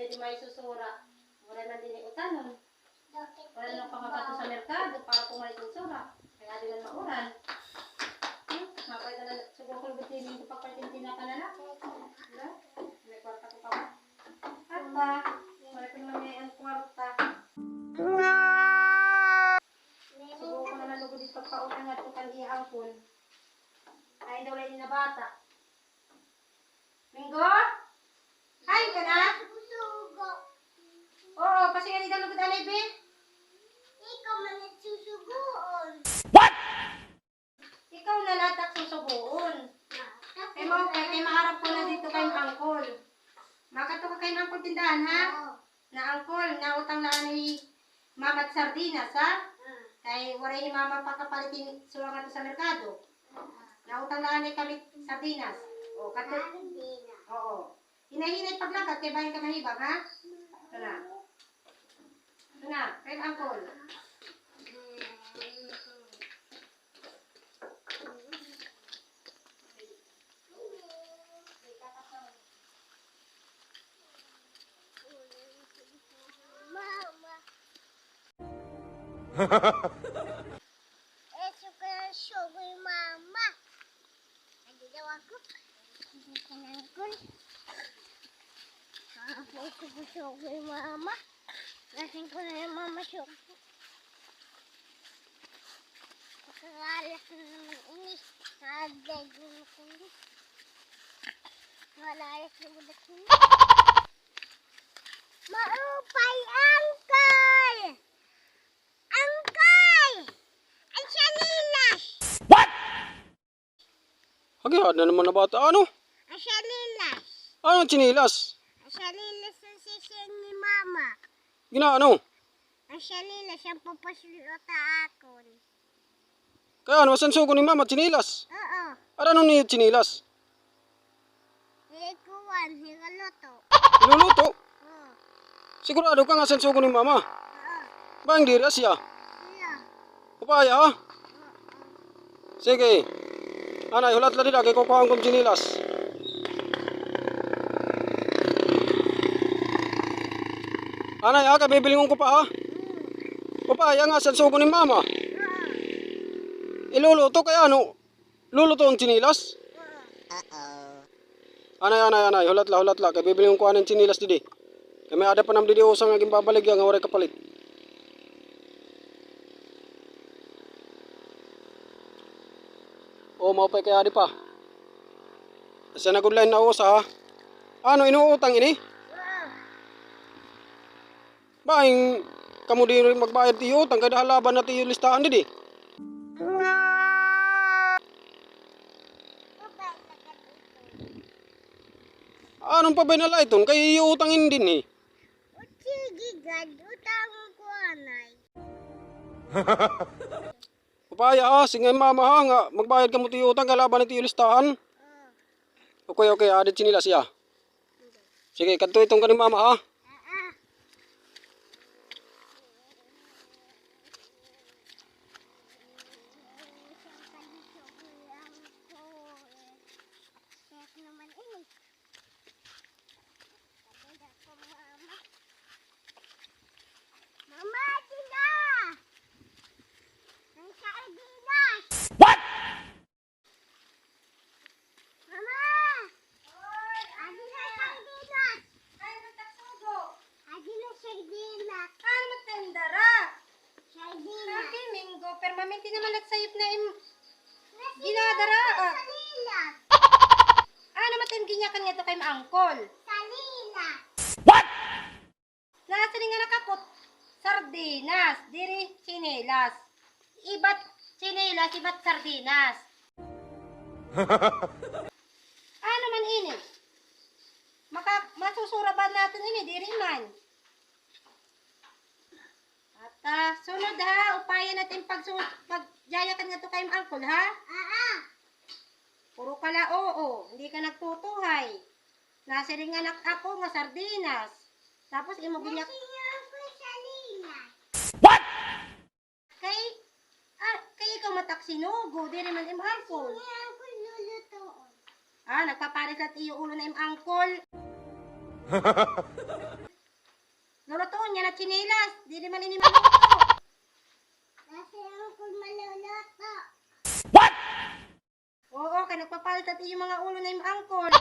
di may susura. Wala na din utanon. Wala na pamabato sa merkado para pumalit yung sura. Kaya di na mauran. Mapay na siguro kung bitin ko pagpatintina ka na na. Diba? May kwarta ko pa ba? At ba? Wala ko naman may ang kwarta. Siguro ko na nalugod dito pagpautan at kung ihangkon. Ay, daw lang na bata. Minggo? Ay, ka na? Oo, kasi nga nito lugod alay, be. Ikaw man nagsusugoon. Ikaw na latak susugoon. Kay mo, kay maharap ko na dito kay angkol. Makato ka kay angkol tindahan, ha? Na angkol, na utang na ni mamat sardinas, ha? Kay waray mama pakapalitin sulangan to sa merkado. Na utang na ni kami sardinas. O, kato. Oo. Hinahinay paglakad, kay bayan ka mahibang, ha? Ito na. Ito na, kay angkol. Eso que soy mama. Ada daw ako. Kanangkol. Ako soy mama. Lasing ko na yung mama show. Kakalas na naman ini. Sagay mo ko ini. Malayas na budak ini. Maupay angkol! Angkol! Ang salilas! Hagihad na naman na bata. Ano? Ang salilas! Ano chinilas? Ang salilas ang sisig ni mama. Ginaano? Ang salilas ang papasulota akon. Kaya ano, masan sugo ni mama chinilas? Oo. Ano ni chinilas? Hikuan, hikaluto. Iluluto? Oo. Sigurado ka nga san sugo ni mama? Oo. Ba ang diri asya? Iya. Papaya ha? Sige. Anay, hulat lang din kay kukuhaan kong chinilas. Anay, kay bibiling ko pa ha? Papaya nga san sugo ni mama. Iluluto kaya ano? Luluto ang chinilas? Anay, hulat la, kay bibiling ko ng chinilas didi. Kay may ada pa nam didi usang naging babaligya nga waray kapalit. O, maupay kaya di pa. Kasi nagudlain na usa ha? Ano, inuutang ini? Baing, kamu di magbayad tiyo utang, kaya halaban na tiyo listahan didi. Anong pa ba nala ito? Kaya iutangin din eh. Sige, God, utang ko anay. Papaya ha, sige mama ha, nga magbayad ka mo tiyo utang, kalaban na tiyo listahan. Okay, adit sinila siya. Sige, kanto itong ka ni mama ha. Naman ini. Mama, sila! Ang sardinas! What? Mama! Adi na sardinas! Ay, magtaksugo. Adi na sardinas! Ano matendara? Sardinas! Sabi, Minggo, permanente naman nagsayop na ginadara. Salinas! Ano matenginyakan nga ito kay maangkol? Salinas! Nasa nga nakapot, sardinas, diri chinelas. Ibat chinelas, ibat sardinas. Ano man ini? Masusura ba natin ini, diri man? At sunod ha, upaya natin pagjayakan nga to kay angkol ha? Puro kala oo, hindi ka nagtutuhay. Nasa rin nga ako nga sardinas. Tapos imo ginyak. Nasiyan ko salinas! Kay ikaw mataksinugo, di rin man im angkol. Nasiyan ko lulutoon. Nagpaparis at iyo ulo na im angkol. chinelas. Di naman ini maluto. Kasi Uncle maluluto. Oo, kaya nagpapalit at yung mga ulo na yung angkol.